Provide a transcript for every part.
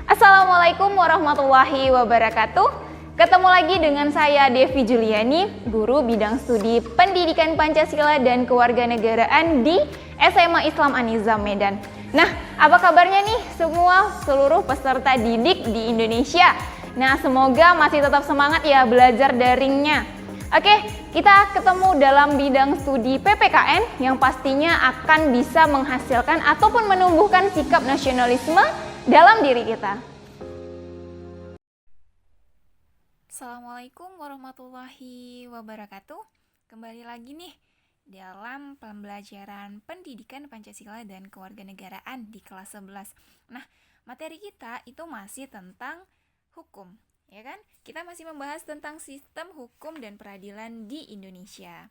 Assalamualaikum warahmatullahi wabarakatuh. Ketemu lagi dengan saya Devi Juliani, guru bidang studi Pendidikan Pancasila dan Kewarganegaraan di SMA Islam An-Nizam Medan. Nah, apa kabarnya nih semua seluruh peserta didik di Indonesia? Nah, semoga masih tetap semangat ya belajar daringnya. Oke, kita ketemu dalam bidang studi PPKN yang pastinya akan bisa menghasilkan ataupun menumbuhkan sikap nasionalisme dalam diri kita. Assalamualaikum warahmatullahi wabarakatuh. Kembali lagi nih dalam pembelajaran Pendidikan Pancasila dan Kewarganegaraan di kelas 11. Nah, materi kita itu masih tentang hukum, ya kan? Kita masih membahas tentang sistem hukum dan peradilan di Indonesia.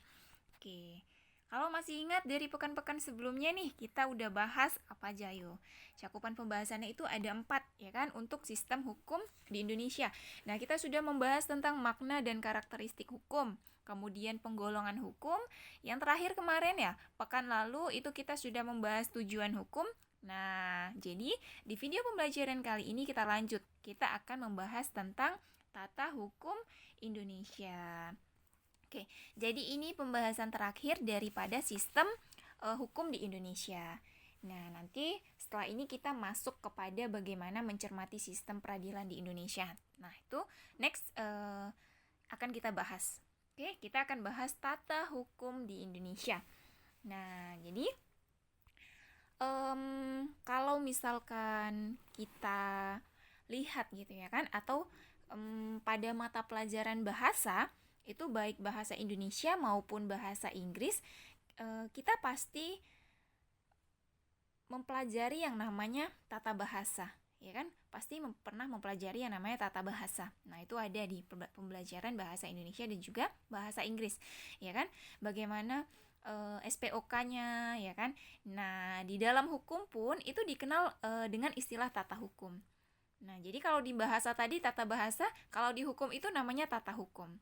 Oke. Kalau masih ingat dari pekan-pekan sebelumnya nih, kita udah bahas apa aja yuk. Cakupan pembahasannya itu ada 4, ya kan, untuk sistem hukum di Indonesia. Nah, kita sudah membahas tentang makna dan karakteristik hukum, kemudian penggolongan hukum. Yang terakhir kemarin ya, pekan lalu itu kita sudah membahas tujuan hukum. Nah, jadi di video pembelajaran kali ini kita lanjut. Kita akan membahas tentang tata hukum Indonesia. Oke, jadi ini pembahasan terakhir daripada sistem hukum di Indonesia. Nah, nanti setelah ini kita masuk kepada bagaimana mencermati sistem peradilan di Indonesia. Nah, itu next akan kita bahas. Oke, kita akan bahas tata hukum di Indonesia. Nah, jadi kalau misalkan kita lihat gitu ya kan, atau pada mata pelajaran bahasa, itu baik bahasa Indonesia maupun bahasa Inggris, kita pasti mempelajari yang namanya tata bahasa, ya kan? Pasti pernah mempelajari yang namanya tata bahasa. Nah, itu ada di pembelajaran bahasa Indonesia dan juga bahasa Inggris, ya kan? Bagaimana SPOK-nya, ya kan? Nah, di dalam hukum pun itu dikenal dengan istilah tata hukum. Nah, jadi kalau di bahasa tadi tata bahasa, kalau di hukum itu namanya tata hukum.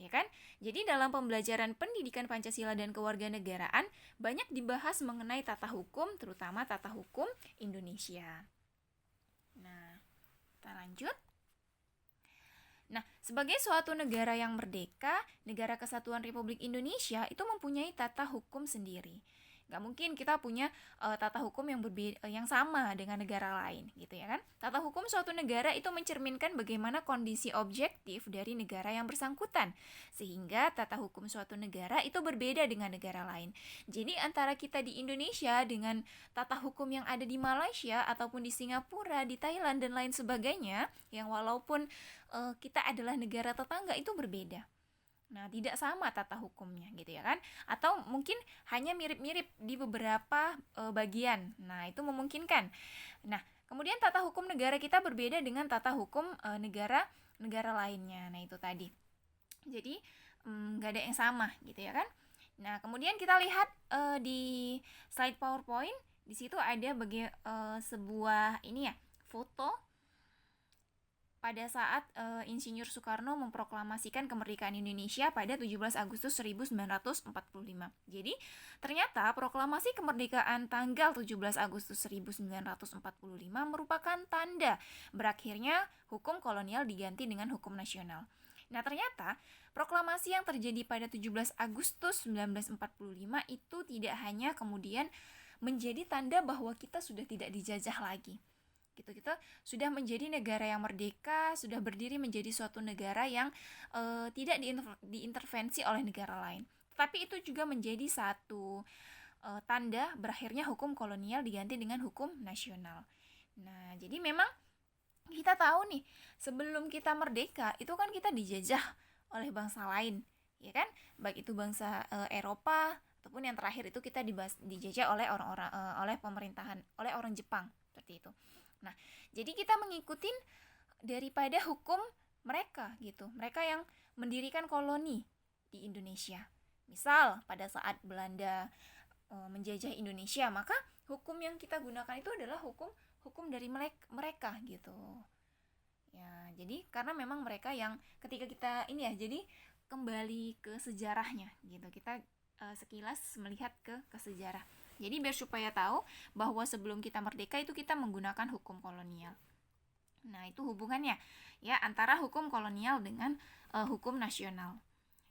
Ya kan? Jadi dalam pembelajaran Pendidikan Pancasila dan Kewarganegaraan banyak dibahas mengenai tata hukum, terutama tata hukum Indonesia. Nah, kita lanjut. Nah, sebagai suatu negara yang merdeka, Negara Kesatuan Republik Indonesia itu mempunyai tata hukum sendiri. Gak mungkin kita punya tata hukum yang berbeda, yang sama dengan negara lain, gitu ya kan? Tata hukum suatu negara itu mencerminkan bagaimana kondisi objektif dari negara yang bersangkutan, sehingga tata hukum suatu negara itu berbeda dengan negara lain. Jadi antara kita di Indonesia dengan tata hukum yang ada di Malaysia ataupun di Singapura, di Thailand dan lain sebagainya, yang walaupun kita adalah negara tetangga itu berbeda. Nah, tidak sama tata hukumnya gitu ya kan? Atau mungkin hanya mirip-mirip di beberapa bagian. Nah, itu memungkinkan. Nah, kemudian tata hukum negara kita berbeda dengan tata hukum negara lainnya. Nah, itu tadi. Jadi, nggak ada yang sama gitu ya kan? Nah, kemudian kita lihat di slide PowerPoint, di situ ada sebuah ini ya, foto pada saat Insinyur Soekarno memproklamasikan kemerdekaan Indonesia pada 17 Agustus 1945. Jadi, ternyata proklamasi kemerdekaan tanggal 17 Agustus 1945 merupakan tanda berakhirnya hukum kolonial diganti dengan hukum nasional. Nah, ternyata proklamasi yang terjadi pada 17 Agustus 1945 itu tidak hanya kemudian menjadi tanda bahwa kita sudah tidak dijajah lagi. Kita sudah menjadi negara yang merdeka, sudah berdiri menjadi suatu negara yang tidak diintervensi oleh negara lain. Tapi itu juga menjadi satu tanda berakhirnya hukum kolonial diganti dengan hukum nasional. Nah, jadi memang kita tahu nih, sebelum kita merdeka itu kan kita dijajah oleh bangsa lain, ya kan? Baik itu bangsa Eropa ataupun yang terakhir itu kita dijajah oleh oleh pemerintahan, oleh orang Jepang, seperti itu. Nah, jadi kita mengikuti daripada hukum mereka gitu. Mereka yang mendirikan koloni di Indonesia. Misal pada saat Belanda menjajah Indonesia, maka hukum yang kita gunakan itu adalah hukum dari mereka gitu. Ya, jadi karena memang mereka yang ketika kita ini ya, jadi kembali ke sejarahnya gitu. Kita sekilas melihat ke sejarah. Jadi biar supaya tahu bahwa sebelum kita merdeka itu kita menggunakan hukum kolonial. Nah, itu hubungannya ya antara hukum kolonial dengan hukum nasional.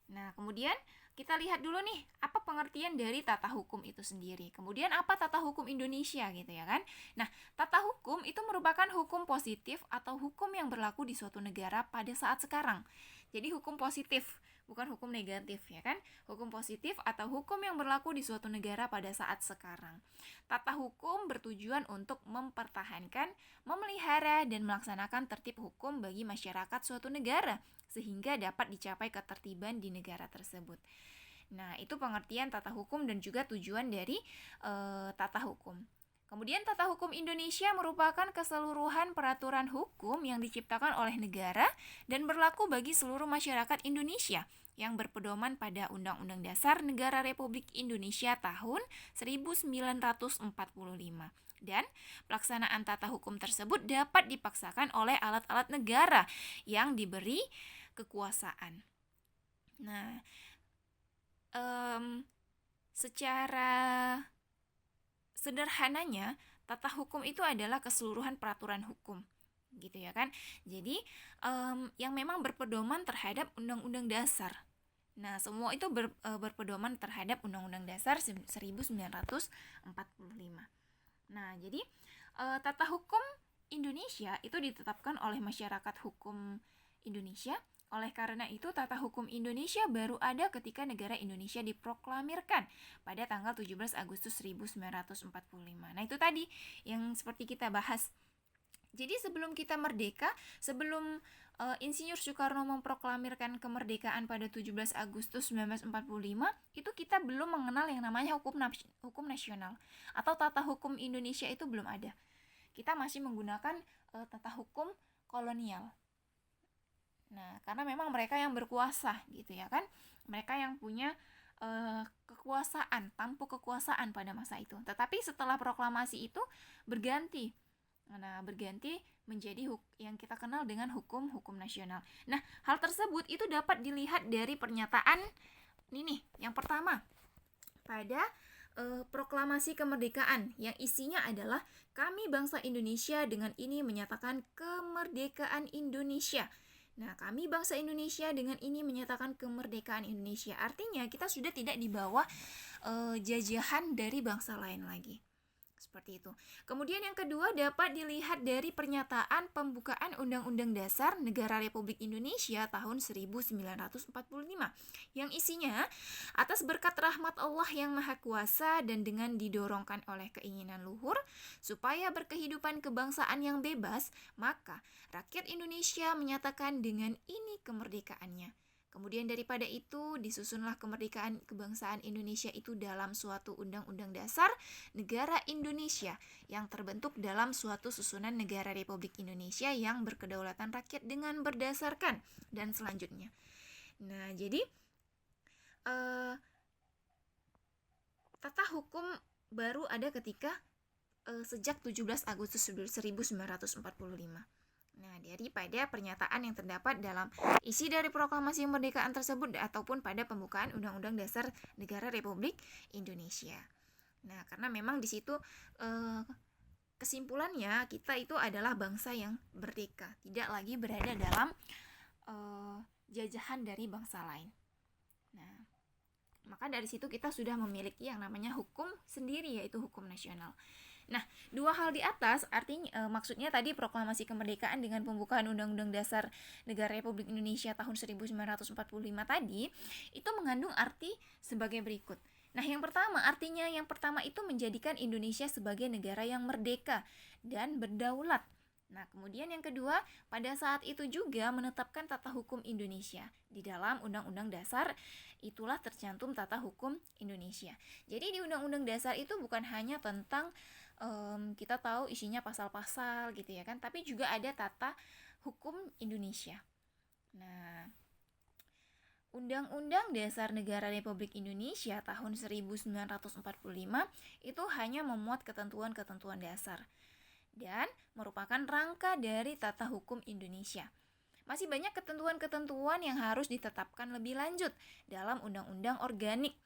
Nah, kemudian kita lihat dulu nih, apa pengertian dari tata hukum itu sendiri. Kemudian apa tata hukum Indonesia gitu ya kan. Nah, tata hukum itu merupakan hukum positif atau hukum yang berlaku di suatu negara pada saat sekarang. Jadi hukum positif, bukan hukum negatif ya kan. Hukum positif atau hukum yang berlaku di suatu negara pada saat sekarang. Tata hukum bertujuan untuk mempertahankan, memelihara, dan melaksanakan tertib hukum bagi masyarakat suatu negara sehingga dapat dicapai ketertiban di negara tersebut. Nah, itu pengertian tata hukum dan juga tujuan dari tata hukum. Kemudian tata hukum Indonesia merupakan keseluruhan peraturan hukum yang diciptakan oleh negara dan berlaku bagi seluruh masyarakat Indonesia yang berpedoman pada Undang-Undang Dasar Negara Republik Indonesia tahun 1945. Dan pelaksanaan tata hukum tersebut dapat dipaksakan oleh alat-alat negara yang diberi kekuasaan. Nah, secara sederhananya, tata hukum itu adalah keseluruhan peraturan hukum, gitu ya kan. Jadi, yang memang berpedoman terhadap Undang-Undang Dasar. Nah, semua itu berpedoman terhadap Undang-Undang Dasar 1945. Nah, jadi tata hukum Indonesia itu ditetapkan oleh masyarakat hukum Indonesia. Oleh karena itu, tata hukum Indonesia baru ada ketika negara Indonesia diproklamirkan pada tanggal 17 Agustus 1945. Nah, itu tadi yang seperti kita bahas. Jadi sebelum kita merdeka, sebelum Insinyur Soekarno memproklamirkan kemerdekaan pada 17 Agustus 1945, itu kita belum mengenal yang namanya hukum nasional atau tata hukum Indonesia itu belum ada. Kita masih menggunakan tata hukum kolonial. Nah, karena memang mereka yang berkuasa gitu ya kan. Mereka yang punya kekuasaan, tampuk kekuasaan pada masa itu. Tetapi setelah proklamasi itu berganti. Nah, berganti menjadi yang kita kenal dengan hukum nasional. Nah, hal tersebut itu dapat dilihat dari pernyataan ini nih, yang pertama pada proklamasi kemerdekaan yang isinya adalah kami bangsa Indonesia dengan ini menyatakan kemerdekaan Indonesia. Nah, kami bangsa Indonesia dengan ini menyatakan kemerdekaan Indonesia. Artinya kita sudah tidak di bawah jajahan dari bangsa lain lagi. Seperti itu. Kemudian yang kedua dapat dilihat dari pernyataan pembukaan Undang-Undang Dasar Negara Republik Indonesia tahun 1945 yang isinya atas berkat rahmat Allah yang Maha Kuasa dan dengan didorongkan oleh keinginan luhur supaya berkehidupan kebangsaan yang bebas, maka rakyat Indonesia menyatakan dengan ini kemerdekaannya. Kemudian daripada itu disusunlah kemerdekaan kebangsaan Indonesia itu dalam suatu undang-undang dasar negara Indonesia yang terbentuk dalam suatu susunan negara Republik Indonesia yang berkedaulatan rakyat dengan berdasarkan dan selanjutnya. Nah, jadi tata hukum baru ada ketika sejak 17 Agustus 1945. Nah, daripada pernyataan yang terdapat dalam isi dari proklamasi kemerdekaan tersebut ataupun pada pembukaan Undang-Undang Dasar Negara Republik Indonesia. Nah, karena memang di situ kesimpulannya kita itu adalah bangsa yang merdeka, tidak lagi berada dalam jajahan dari bangsa lain. Nah, maka dari situ kita sudah memiliki yang namanya hukum sendiri, yaitu hukum nasional. Nah, dua hal di atas artinya maksudnya tadi proklamasi kemerdekaan dengan pembukaan Undang-Undang Dasar Negara Republik Indonesia tahun 1945 tadi itu mengandung arti sebagai berikut. Nah, yang pertama itu menjadikan Indonesia sebagai negara yang merdeka dan berdaulat. Nah, kemudian yang kedua, pada saat itu juga menetapkan tata hukum Indonesia. Di dalam Undang-Undang Dasar itulah tercantum tata hukum Indonesia. Jadi di Undang-Undang Dasar itu bukan hanya tentang kita tahu isinya pasal-pasal gitu ya kan, tapi juga ada tata hukum Indonesia. Nah, Undang-Undang Dasar Negara Republik Indonesia tahun 1945 itu hanya memuat ketentuan-ketentuan dasar dan merupakan rangka dari tata hukum Indonesia. Masih banyak ketentuan-ketentuan yang harus ditetapkan lebih lanjut dalam undang-undang organik.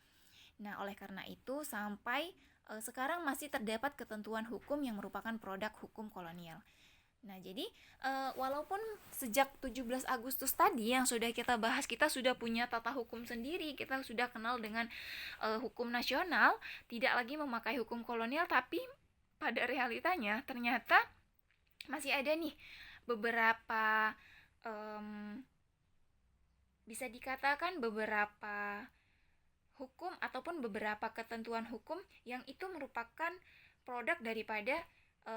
Nah, oleh karena itu sampai sekarang masih terdapat ketentuan hukum yang merupakan produk hukum kolonial. Nah, jadi walaupun sejak 17 Agustus tadi yang sudah kita bahas, kita sudah punya tata hukum sendiri, kita sudah kenal dengan hukum nasional, tidak lagi memakai hukum kolonial, tapi pada realitanya ternyata masih ada nih beberapa bisa dikatakan beberapa hukum ataupun beberapa ketentuan hukum yang itu merupakan produk daripada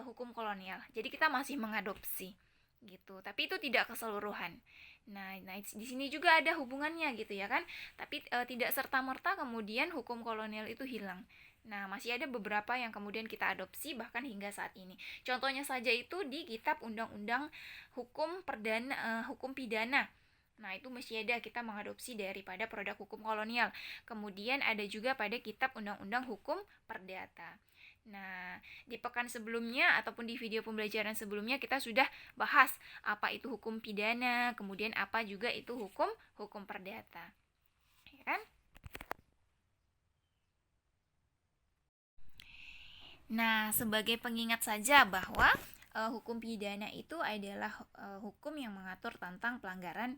hukum kolonial. Jadi kita masih mengadopsi gitu, tapi itu tidak keseluruhan. Nah di sini juga ada hubungannya gitu ya kan. Tapi tidak serta-merta kemudian hukum kolonial itu hilang. Nah, masih ada beberapa yang kemudian kita adopsi bahkan hingga saat ini. Contohnya saja itu di Kitab Undang-Undang Hukum Pidana. Nah, itu masih ada kita mengadopsi daripada produk hukum kolonial. Kemudian ada juga pada Kitab Undang-Undang Hukum Perdata. Nah, di pekan sebelumnya ataupun di video pembelajaran sebelumnya kita sudah bahas apa itu hukum pidana, kemudian apa juga itu hukum perdata. Ya kan? Nah, sebagai pengingat saja bahwa hukum pidana itu adalah hukum yang mengatur tentang pelanggaran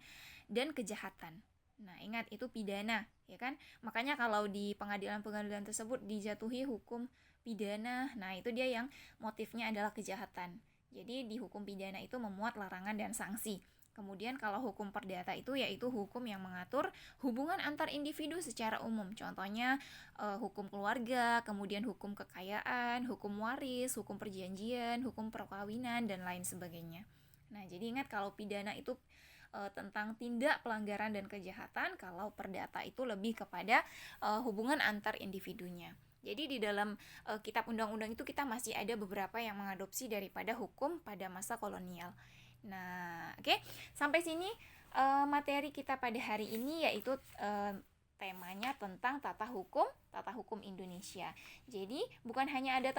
dan kejahatan. Nah, ingat itu pidana, ya kan? Makanya kalau di pengadilan-pengadilan tersebut dijatuhi hukum pidana, nah itu dia yang motifnya adalah kejahatan. Jadi di hukum pidana itu memuat larangan dan sanksi. Kemudian kalau hukum perdata itu yaitu hukum yang mengatur hubungan antar individu secara umum. Contohnya hukum keluarga, kemudian hukum kekayaan, hukum waris, hukum perjanjian, hukum perkawinan, dan lain sebagainya. Nah, jadi ingat kalau pidana itu tentang tindak pelanggaran dan kejahatan, kalau perdata itu lebih kepada hubungan antar individunya. Jadi di dalam kitab undang-undang itu kita masih ada beberapa yang mengadopsi daripada hukum pada masa kolonial. Nah, oke. Sampai sini materi kita pada hari ini yaitu temanya tentang tata hukum Indonesia. Jadi bukan hanya ada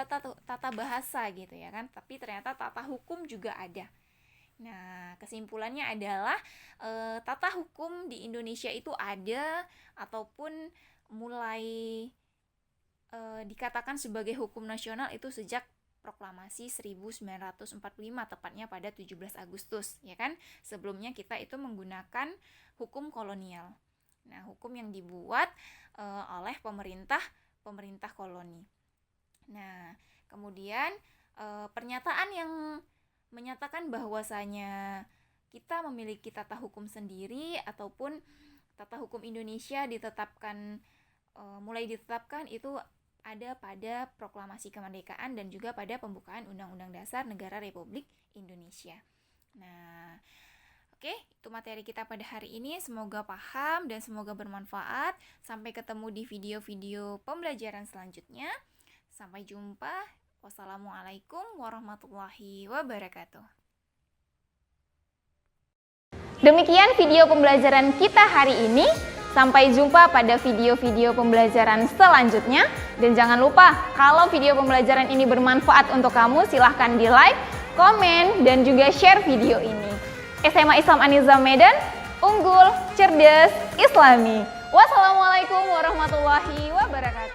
tata bahasa gitu ya kan, tapi ternyata tata hukum juga ada. Nah, kesimpulannya adalah tata hukum di Indonesia itu ada ataupun mulai dikatakan sebagai hukum nasional itu sejak proklamasi 1945, tepatnya pada 17 Agustus, ya kan? Sebelumnya kita itu menggunakan hukum kolonial. Nah, hukum yang dibuat oleh pemerintah koloni. Nah, kemudian pernyataan yang menyatakan bahwasanya kita memiliki tata hukum sendiri ataupun tata hukum Indonesia mulai ditetapkan itu ada pada proklamasi kemerdekaan dan juga pada pembukaan Undang-Undang Dasar Negara Republik Indonesia. Nah, oke, itu materi kita pada hari ini. Semoga paham dan semoga bermanfaat. Sampai ketemu di video-video pembelajaran selanjutnya. Sampai jumpa. Wassalamualaikum warahmatullahi wabarakatuh. Demikian video pembelajaran kita hari ini. Sampai jumpa pada video-video pembelajaran selanjutnya. Dan jangan lupa, kalau video pembelajaran ini bermanfaat untuk kamu, silahkan di like, komen, dan juga share video ini. SMA Islam An-Nizam Medan, unggul, cerdas, islami. Wassalamualaikum warahmatullahi wabarakatuh.